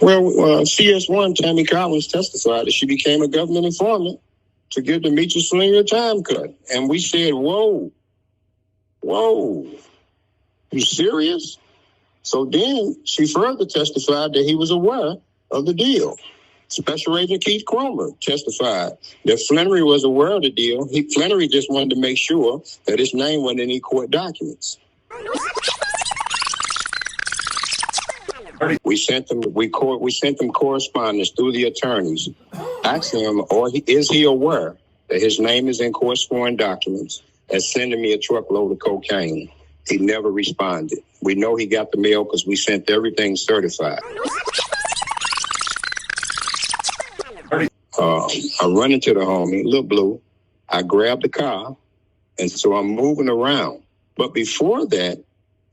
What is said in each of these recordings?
Well, CS1, Tammy Cowins testified that she became a government informant to give the Meech and Slinger a time cut. And we said, whoa, you serious? So then she further testified that he was aware of the deal. Special Agent Keith Cromer testified that Flannery was aware of the deal. Flannery just wanted to make sure that his name wasn't in any court documents. We sent them correspondence through the attorneys, asking him, is he aware that his name is in court sworn documents and sending me a truckload of cocaine? He never responded. We know he got the mail because we sent everything certified. I run into the homie, Lil Blue. I grab the car, and so I'm moving around. But before that,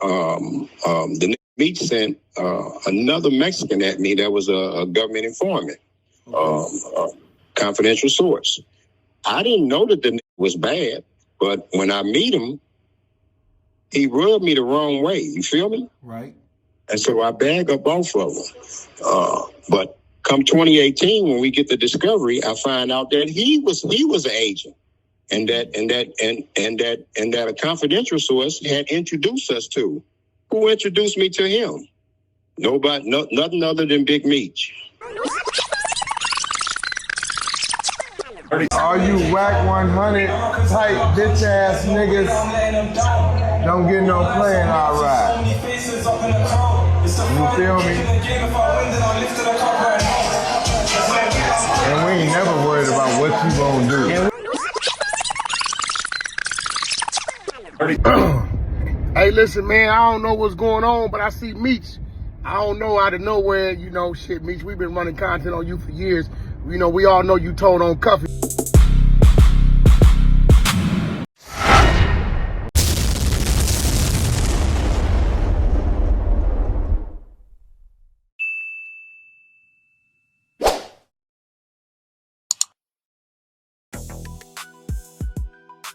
the Meech sent another Mexican at me that was a government informant, confidential source. I didn't know that the was bad, but when I meet him, he rubbed me the wrong way. You feel me? Right. And so I bag up both of them. But come 2018, when we get the discovery, I find out that he was an agent, and that a confidential source had introduced us to. Who introduced me to him? Nobody, nothing other than Big Meech. All you whack 100 type bitch ass niggas don't get no play in our ride. You feel me? And we ain't never worried about what you gonna do. Hey, listen, man, I don't know what's going on, but I see Meech. I don't know, out of nowhere, shit, Meech, we've been running content on you for years. We all know you told on Cuffy.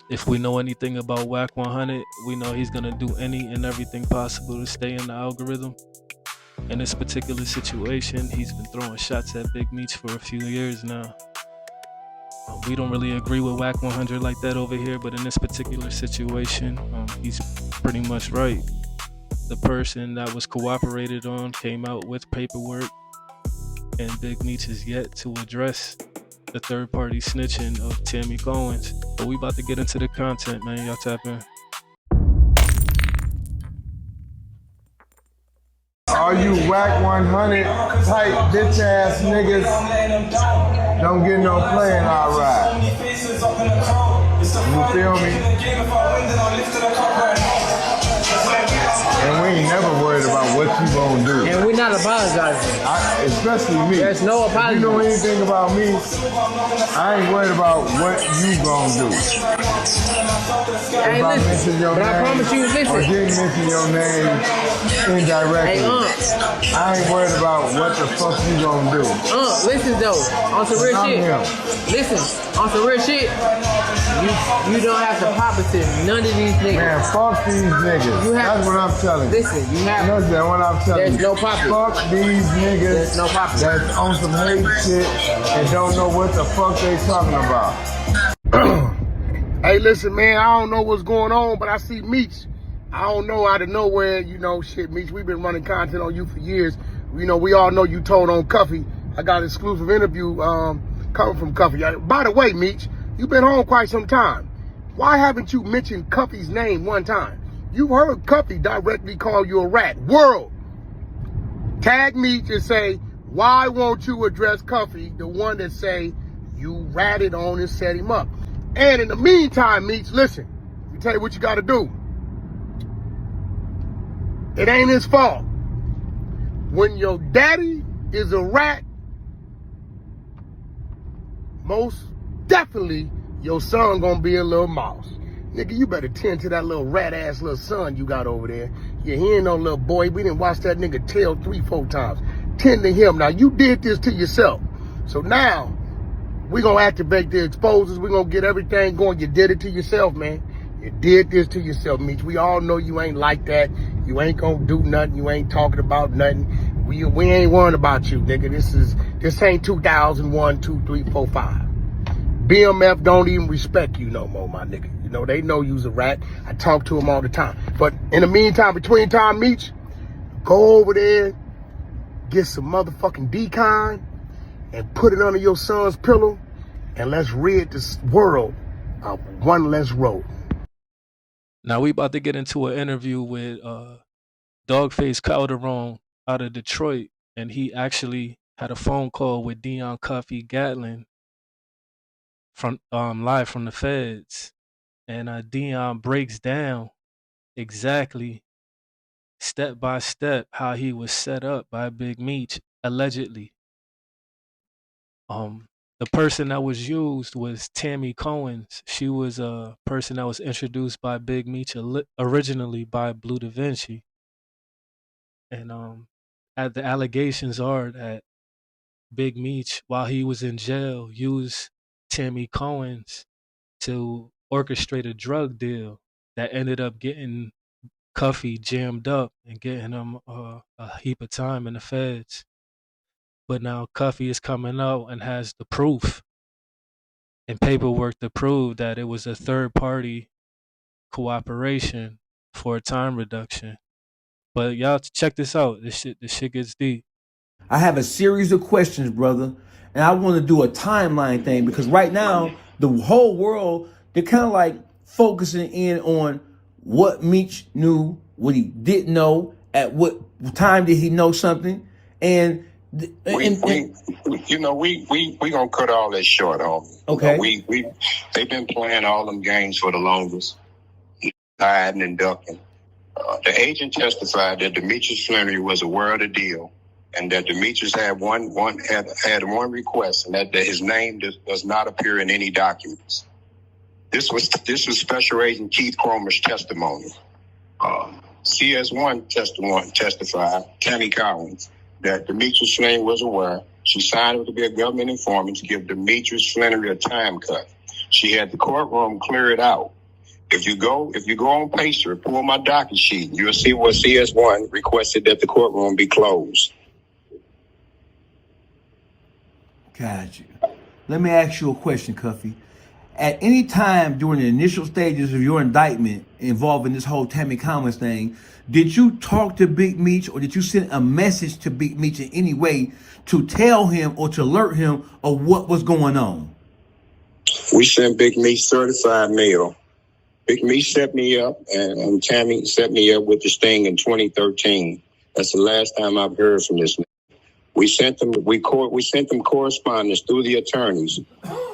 If we know anything about Wack 100, we know he's gonna do any and everything possible to stay in the algorithm. In this particular situation, he's been throwing shots at Big Meech for a few years now. We don't really agree with Wack 100 like that over here, but in this particular situation, he's pretty much right. The person that was cooperated on came out with paperwork, and Big Meech is yet to address the third-party snitching of Tammy Cowins. But we about to get into the content, man. Y'all tap in. All you whack 100 type bitch ass niggas don't get no play in our ride. You feel me? And we ain't never worried about what you gonna do. And we're not apologizing. Especially me. There's no apology. If you know anything about me, I ain't worried about what you gonna do. Hey, listen, but I promise you, listen. Or didn't mention your name indirectly. Hey, I ain't worried about what the fuck you gonna do. Listen though, on some real shit. Listen, on some real shit. You don't have to pop it to none of these niggas. Man, fuck these niggas. That's what I'm telling you. Listen, you have. That's what I'm telling you. There's no popping. Fuck these niggas. There's no popping. That's on some hate shit and don't know what the fuck they talking about. Hey, listen, man, I don't know what's going on, but I see Meech. I don't know, out of nowhere, shit, Meech, we've been running content on you for years. We all know you told on Cuffy. I got an exclusive interview coming from Cuffy. By the way, Meech, you've been home quite some time. Why haven't you mentioned Cuffy's name one time? You heard Cuffy directly call you a rat. World, tag Meech and say, why won't you address Cuffy, the one that say you ratted on and set him up? And in the meantime, Meech, listen, let me tell you what you got to do. It ain't his fault. When your daddy is a rat, most definitely your son gonna be a little mouse. Nigga, you better tend to that little rat-ass little son you got over there. Yeah, he ain't no little boy. We didn't watch that nigga tail 3-4 times. Tend to him. Now, you did this to yourself. So now, we gonna activate the exposers. We gonna get everything going. You did it to yourself, man. You did this to yourself, Meech. We all know you ain't like that. You ain't gonna do nothing. You ain't talking about nothing. We ain't worrying about you, nigga. This ain't 2001, 2, 3, 4, 5. BMF don't even respect you no more, my nigga. You know, they know you's a rat. I talk to them all the time. But in the meantime, between time, Meech, go over there, get some motherfucking decon, and put it under your son's pillow, and let's rid this world of one less road. Now we about to get into an interview with Dog Face Calderon out of Detroit, and he actually had a phone call with Dionne Cuffy Gatling from live from the feds, and Dionne breaks down exactly step by step how he was set up by Big Meech allegedly. The person that was used was Tammy Cowins. She was a person that was introduced by Big Meech originally by Blue Da Vinci. And the allegations are that Big Meech, while he was in jail, used Tammy Cowins to orchestrate a drug deal that ended up getting Cuffy jammed up and getting him a heap of time in the feds. But now Cuffy is coming out and has the proof and paperwork to prove that it was a third-party cooperation for a time reduction. But y'all check this out. This shit gets deep. I have a series of questions, brother, and I want to do a timeline thing because right now the whole world, they're kind of like focusing in on what Meech knew, what he didn't know, at what time did he know something, and we gonna cut all that short, homie. Okay. They've been playing all them games for the longest, hiding and ducking. The agent testified that Demetrius Flannery was aware of the deal, and that Demetrius had one request, and that his name does not appear in any documents. This was Special Agent Keith Cromer's testimony. CS1 testified, Tammy Cowins, that Demetrius Flannery was aware. She signed to be a government informant to give Demetrius Flannery a time cut. She had the courtroom clear it out. If you go on Pacer, pull my docket sheet, you'll see what CS1 requested that the courtroom be closed. Got you. Let me ask you a question, Cuffy. At any time during the initial stages of your indictment involving this whole Tammy Cowins thing, did you talk to Big Meech or did you send a message to Big Meech in any way to tell him or to alert him of what was going on? We sent Big Meech certified mail. Big Meech set me up, and Tammy set me up with this thing in 2013. That's the last time I've heard from this. We sent them correspondence through the attorneys,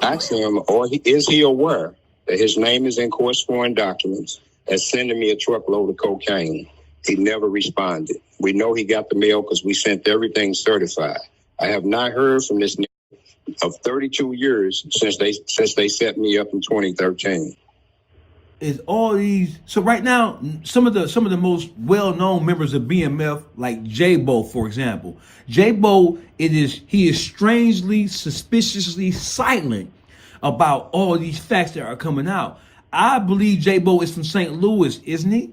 asking him, is he aware that his name is in court sworn documents and sending me a truckload of cocaine? He never responded. We know he got the mail because we sent everything certified. I have not heard from this nigga of 32 years since they set me up in 2013. Is all these so right now some of the most well-known members of BMF, like J-Bo, for example. J-Bo, he is strangely, suspiciously silent about all these facts that are coming out. I believe J-Bo is from St. Louis, isn't he?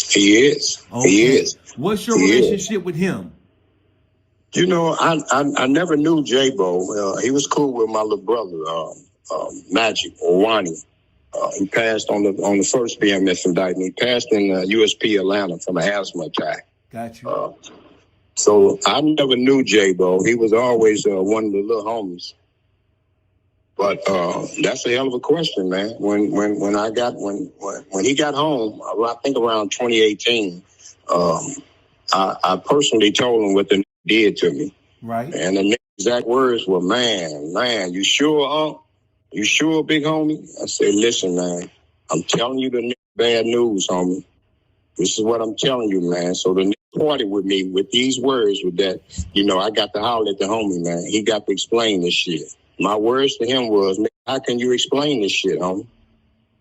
He is. Okay. He is. What's your relationship with him? You know, I never knew J-Bo. He was cool with my little brother, Magic or Wani. He passed on the first BMF indictment. He passed in USP Atlanta from an asthma attack. Got you. So I never knew J-Bo. He was always one of the little homies. But that's a hell of a question, man. When he got home, I think around 2018, I personally told him what the did to me. Right. And the exact words were, man, you sure, Unc? You sure, big homie? I said, listen, man, I'm telling you the bad news, homie. This is what I'm telling you, man. So the nigga party with me with these words with that, I got to holler at the homie, man. He got to explain this shit. My words to him was, how can you explain this shit, homie?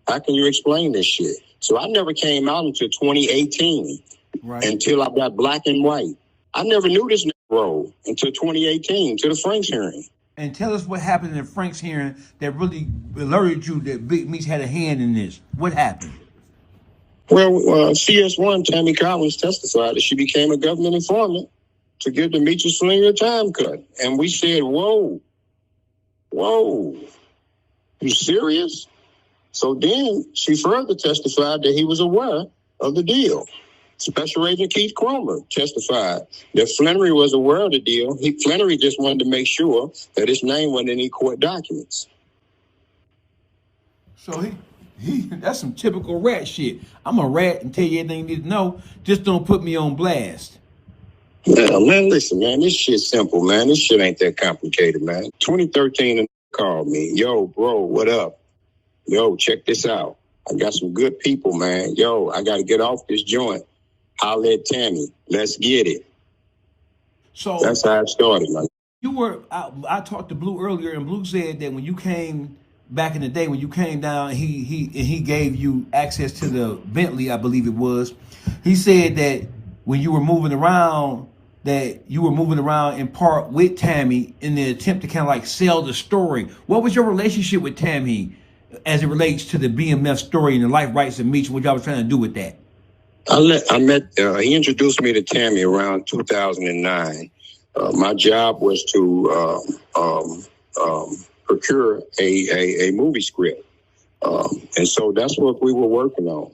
How can you explain this shit? So I never came out until 2018, right, until I got black and white. I never knew this nigga role until 2018, to the Franks hearing. And tell us what happened in Frank's hearing that really alerted you that Big Meech had a hand in this. What happened? Well, CS1, Tammy Cowins testified that she became a government informant to give the Meech and Slinger a time cut. And we said, whoa, you serious? So then she further testified that he was aware of the deal. Special Agent Keith Cromer testified that Flannery was aware of the deal. Flannery just wanted to make sure that his name wasn't in any court documents. So that's some typical rat shit. I'm a rat and tell you everything you need to know. Just don't put me on blast. Man, listen, man, this shit's simple, man. This shit ain't that complicated, man. 2013, called me. Yo, bro, what up? Yo, check this out. I got some good people, man. Yo, I got to get off this joint. Holla at Tammy. Let's get it. So that's how it started, man. I talked to Blue earlier, and Blue said that when you came back in the day, when you came down, he gave you access to the Bentley, I believe it was. He said that when you were moving around, that you were moving around in part with Tammy in the attempt to kind of like sell the story. What was your relationship with Tammy as it relates to the BMF story and the life rights of Meech? What y'all was trying to do with that? He introduced me to Tammy around 2009. My job was to procure a movie script. And so that's what we were working on.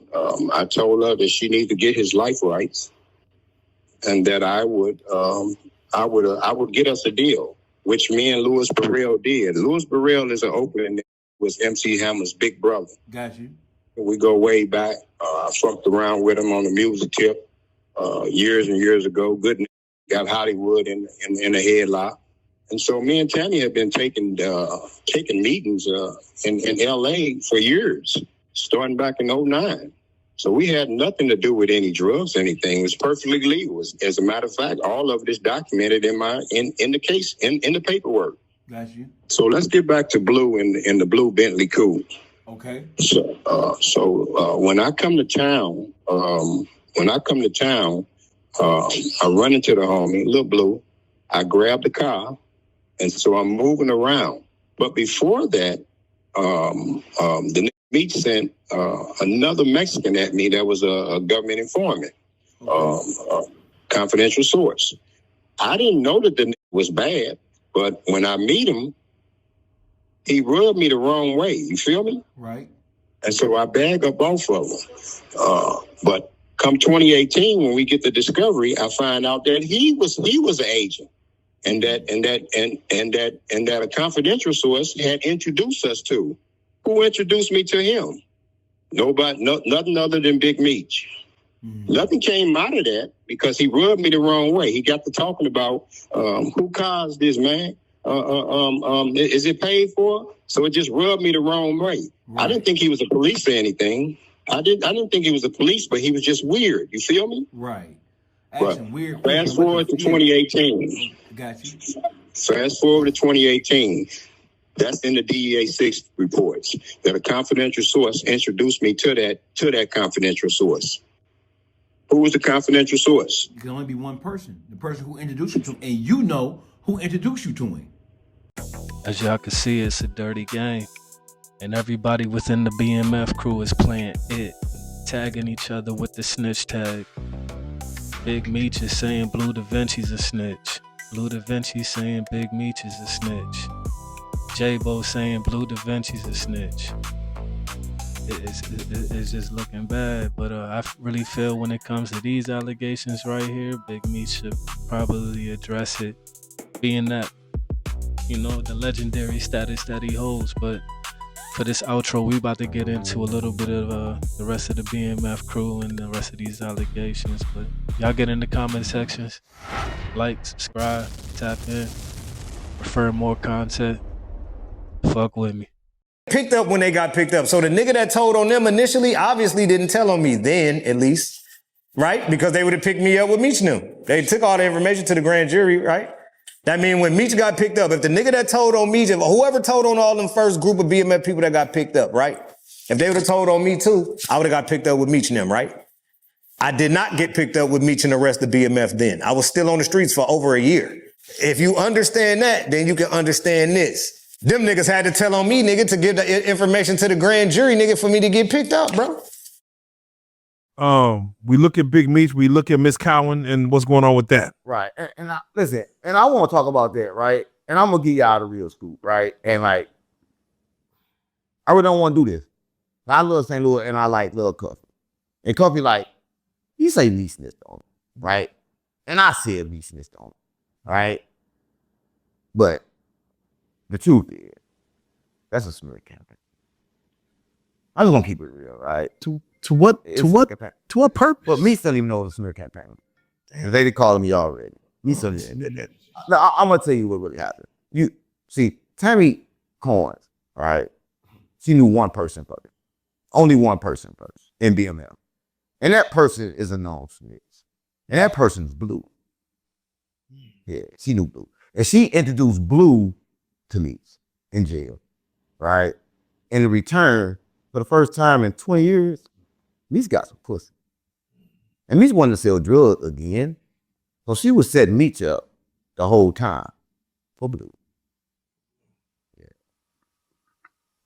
I told her that she needed to get his life rights and that I would get us a deal, which me and Louis Burrell did. Louis Burrell is an opening, was MC Hammer's big brother. Got you. We go way back. I fucked around with him on the music tip years and years ago. Good, got Hollywood in a headlock. And so me and Tammy have been taking meetings in L.A. for years, starting back in 2009. So we had nothing to do with any drugs, anything. It was perfectly legal. As a matter of fact, all of it is documented in the case, in the paperwork. Got you. So let's get back to Blue in the blue Bentley coupe. Okay. So when I come to town, I run into the homie, Lil Blue. I grab the car, and so I'm moving around. But before that, the Meech sent another Mexican at me that was a government informant, confidential source. I didn't know that the was bad, but when I meet him, he rubbed me the wrong way. You feel me? Right. And so I bag up both of them. But come 2018, when we get the discovery, I find out that he was an agent, and that a confidential source had introduced us to. Who introduced me to him? Nothing other than Big Meech. Mm-hmm. Nothing came out of that because he rubbed me the wrong way. He got to talking about who caused this, man. Is it paid for? So it just rubbed me the wrong way. Right. I didn't think he was a police or anything. I didn't think he was a police, but he was just weird. You feel me? Right. Weird. Fast forward to 2018. Got you. Fast forward to 2018. That's in the DEA 6 reports that a confidential source introduced me to that confidential source. Who was the confidential source? It can only be one person. The person who introduced you to him, and you know who introduced you to him. As y'all can see, it's a dirty game. And everybody within the BMF crew is playing it, tagging each other with the snitch tag. Big Meech is saying Blue Da Vinci's a snitch. Blue Da Vinci saying Big Meech is a snitch. J-Bo saying Blue Da Vinci's a snitch. It's just looking bad, but I really feel when it comes to these allegations right here, Big Meech should probably address it, being that, the legendary status that he holds. But for this outro, we about to get into a little bit of the rest of the BMF crew and the rest of these allegations. But y'all get in the comment sections, like, subscribe, tap in, refer more content. Fuck with me. Picked up when they got picked up. So the nigga that told on them initially obviously didn't tell on me then, at least, right? Because they would have picked me up with Meech and them. They took all the information to the grand jury, right? That means when Meech got picked up, if the nigga that told on Meech, if whoever told on all them first group of BMF people that got picked up, right? If they would have told on me too, I would have got picked up with Meech and them, right? I did not get picked up with Meech and the rest of BMF then. I was still on the streets for over a year. If you understand that, then you can understand this. Them niggas had to tell on me, nigga, to give the information to the grand jury, nigga, for me to get picked up, bro. We look at Big Meech, we look at Miss Cowan, and what's going on with that. Right. And I, listen, and I want to talk about that, right? And I'm gonna give y'all the real scoop, right? And like, I really don't want to do this. I love St. Louis and I like Lil Cuffy. And Cuffy, like, you say me snitched on him, right? And I said me snitched on him, right? But the truth is, that's a smear campaign. I'm just gonna keep it real, right? To what? It's To what? campaign. To what purpose? But me still don't even know it's a smear campaign. They calling me already. Me still. Now, I'm gonna tell you what really happened. You see, Tammy Cowins, right? She knew one person first. Only one person first in BML. And that person is a known snitch. And that person's Blue. Yeah, she knew Blue. And she introduced Blue to me in jail, right? And in return, for the first time in 20 years, Meech got some pussy. And Meech wanted to sell drugs again. So she was setting Meech up the whole time for Blue.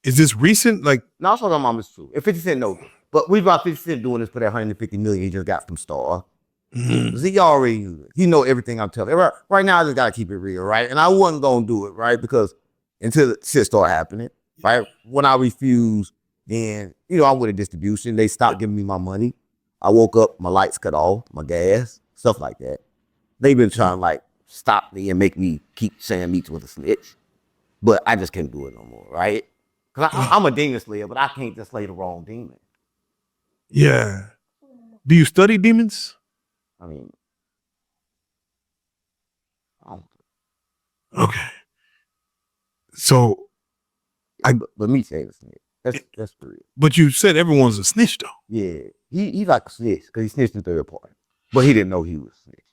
Is this recent? Like, No, I'm talking about Mama's true. If 50 Cent knows. But we about 50 Cent doing this for that 150 million he just got from Star. He already knew it. He know everything I'm telling. Right now, I just gotta keep it real, right? And I wasn't gonna do it, right? Because until the shit started happening, right? When I refused, then, you know, I went to distribution. They stopped giving me my money. I woke up, my lights cut off, my gas, stuff like that. They've been trying to like stop me and make me keep saying Meech was a snitch. But I just can't do it no more, right? Because I'm a demon slayer, but I can't just slay the wrong demon. yeah. Do you study demons? I mean, I don't. Okay. So, But Meech ain't a snitch. That's for real. but you said everyone's a snitch, though. Yeah, he like a snitch because he snitched in third party, but he didn't know he was a snitch.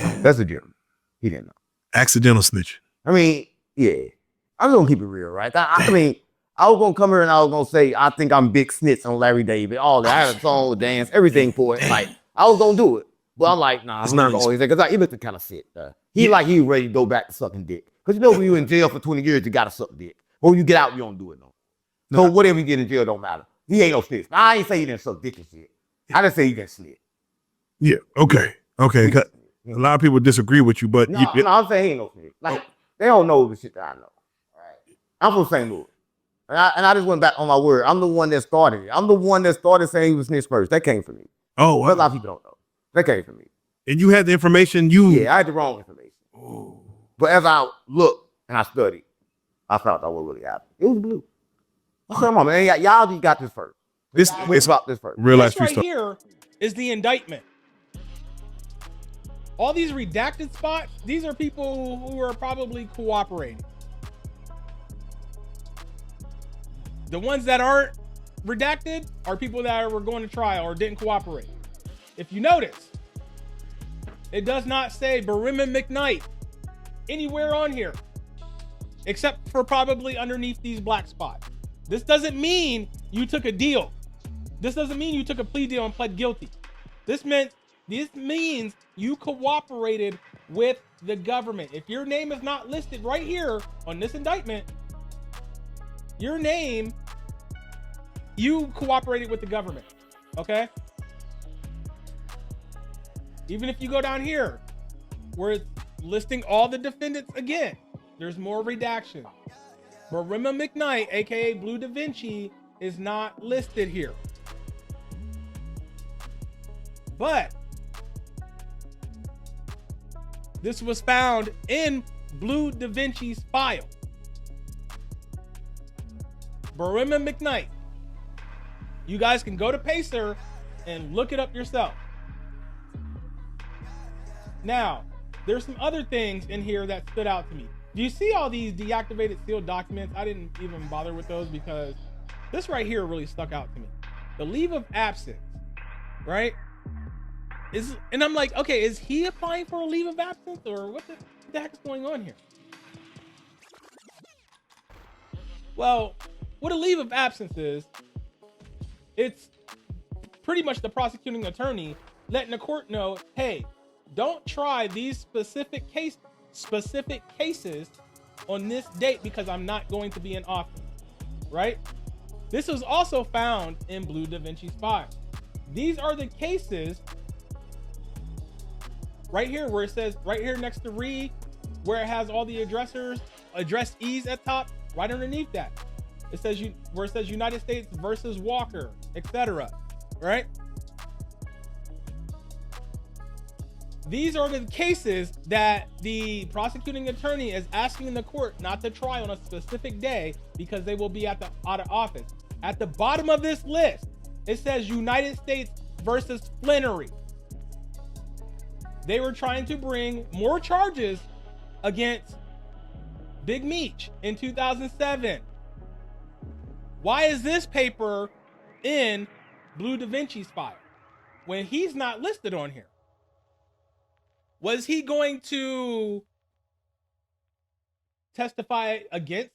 Man. That's a difference. He didn't know. Accidental snitch. I mean, yeah. I'm gonna keep it real, right? I mean, I was gonna come here and I was gonna say I think I'm big snitch on Larry David, all that. I had a song, dance, everything for it. Like I was gonna do it, but I'm like, nah, It's I'm not not always because he looked kind of sick. He like he ready to go back to sucking dick. Cause you know when you in jail for 20 years, you gotta suck dick. But when you get out, you don't do it no. So whatever you get in jail don't matter. He ain't no snitch. I ain't say he didn't suck dick and shit. I just say he didn't snitch. Yeah. Okay. Okay. 'Cause a lot of people disagree with you, but No, I'm saying he ain't no snitch. Like they don't know the shit that I know. Right? I'm from St. Louis. And I just went back on my word. I'm the one that started it. I'm the one that started saying he was snitch first. That came from me. oh, But a lot of people don't know. That came from me. and you had the information. Yeah, I had the wrong information. Oh. But as I looked and I studied, I found out what really happened. It was Blue. I said, "Mama, man, y'all just got this first. We about this first." Real life This true right story. here is the indictment. All these redacted spots, these are people who are probably cooperating. The ones that aren't redacted are people that were going to trial or didn't cooperate. If you notice, it does not say Barima McKnight anywhere on here, except for probably underneath these black spots. This doesn't mean you took a deal. This doesn't mean you took a plea deal and pled guilty. This means you cooperated with the government. If your name is not listed right here on this indictment, your name, you cooperated with the government, okay? Even if you go down here, where it's listing all the defendants again, there's more redaction. Barima McKnight, aka Blue Da Vinci, is not listed here. But this was found in Blue Da Vinci's file. Barima McKnight. You guys can go to Pacer and look it up yourself. Now, there's some other things in here that stood out to me. Do you see all these deactivated sealed documents? I didn't even bother with those because this right here really stuck out to me. The leave of absence, right? And I'm like, okay, is he applying for a leave of absence or what the heck is going on here? Well, what a leave of absence is, it's pretty much the prosecuting attorney letting the court know, hey, don't try these specific cases on this date because I'm not going to be in office, right? This was also found in Blue Da Vinci's file. these are the cases right here where it says, right here next to Reed, where it has all the addressees at top, right underneath that. It says where it says United States versus Walker, etc. Right? These are the cases that the prosecuting attorney is asking the court not to try on a specific day because they will be out of office. At the bottom of this list, it says United States versus Flannery. They were trying to bring more charges against Big Meech in 2007. Why is this paper in Blue Da Vinci's file when he's not listed on here? Was he going to testify against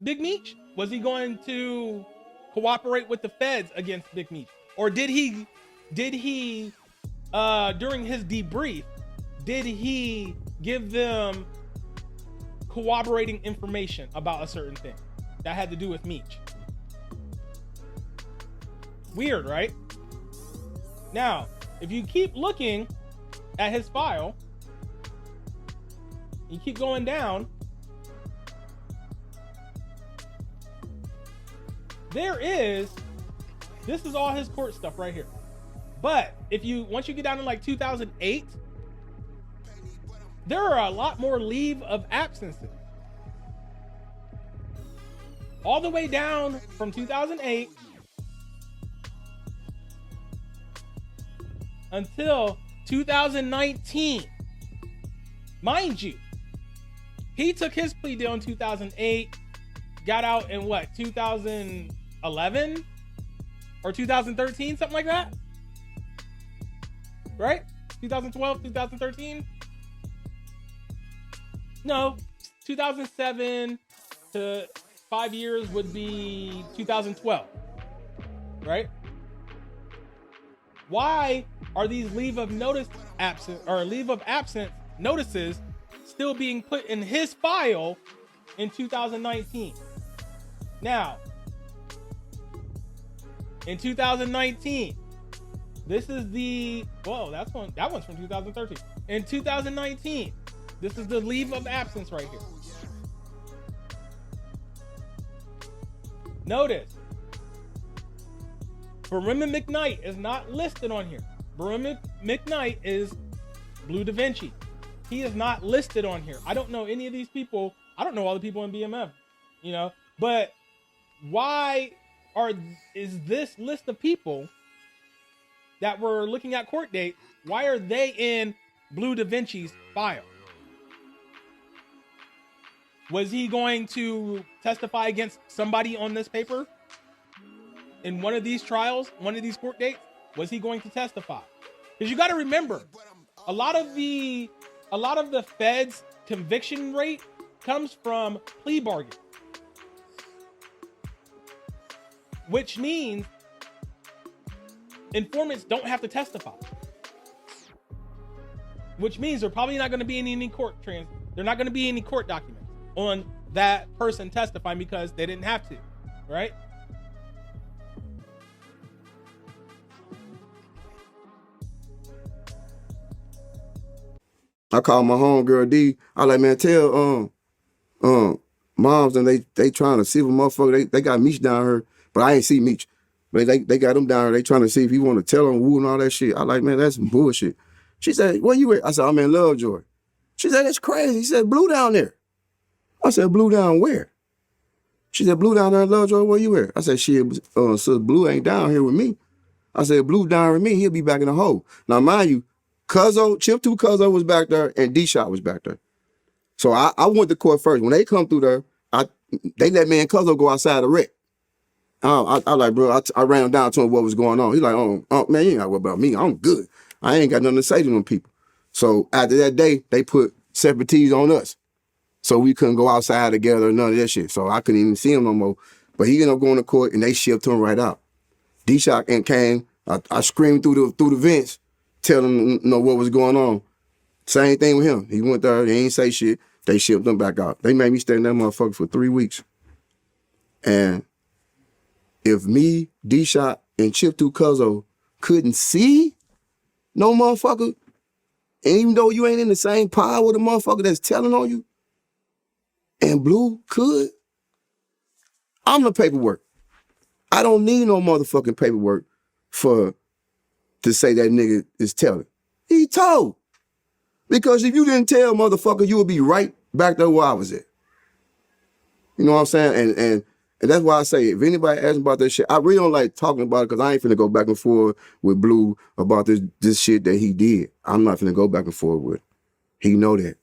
Big Meech? Was he going to cooperate with the feds against Big Meech? Or did he during his debrief, did he give them corroborating information about a certain thing that had to do with Meech? Weird, right? Now, if you keep looking at his file, you keep going down, this is all his court stuff right here. But once you get down to like 2008, there are a lot more leave of absences. All the way down from 2008 until 2019. Mind you, he took his plea deal in 2008, got out in what, 2011 or 2013, something like that? Right? 2012, 2013? No, 2007 to 5 years would be 2012, right? Why are these leave of absence notices still being put in his file in 2019? Now, in 2019, this is that one's from 2013. In 2019, this is the leave of absence right here. Notice, Barim McKnight is not listed on here. Barim McKnight is Blue Da Vinci. He is not listed on here. I don't know any of these people. I don't know all the people in BMF, but why is this list of people that were looking at court date, why are they in Blue Da Vinci's file? Was he going to testify against somebody on this paper? In one of these trials, one of these court dates, was he going to testify? Because you got to remember, a lot of the feds' conviction rate comes from plea bargains, which means informants don't have to testify. Which means they're probably not going to be in any court they're not going to be any court documents on that person testifying because they didn't have to, right? I called my homegirl D. I like, man, tell moms and they trying to see if a motherfucker, they got Meech down here, but I ain't see Meech. But they got him down here, they trying to see if he want to tell them woo and all that shit. I like, man, that's some bullshit. She said, where you at? I said, I'm in Lovejoy. She said, that's crazy. He said, Blue down there. I said, Blue down where? She said, Blue down there in Lovejoy, where you at? I said, shit, so Blue ain't down here with me. I said, Blue down with me, he'll be back in the hole. Now, mind you, Chip 2 Cuzzo was back there and D-Shot was back there. So I went to court first. When they come through there, they let me and Cuzzo go outside the wreck. I like, bro, I ran down to him what was going on. He's like, oh man, you ain't got to worry about me. I'm good. I ain't got nothing to say to them people. So after that day, they put separate T's on us. So we couldn't go outside together, none of that shit. So I couldn't even see him no more. But he ended up going to court and they shipped him right out. D-Shot and came. I screamed through the vents, telling him what was going on. Same thing with him. He went there, they ain't say shit. They shipped him back out. They made me stay in that motherfucker for 3 weeks. And if me, D-Shot, and Chip 2 Cuzzo couldn't see no motherfucker, and even though you ain't in the same power with the motherfucker that's telling on you, and Blue could, I'm the paperwork. I don't need no motherfucking paperwork to say that nigga is telling. He told. Because if you didn't tell, motherfucker, you would be right back there where I was at. You know what I'm saying? And that's why I say, if anybody asks about that shit, I really don't like talking about it because I ain't finna go back and forth with Blue about this shit that he did. I'm not finna go back and forth with. He know that.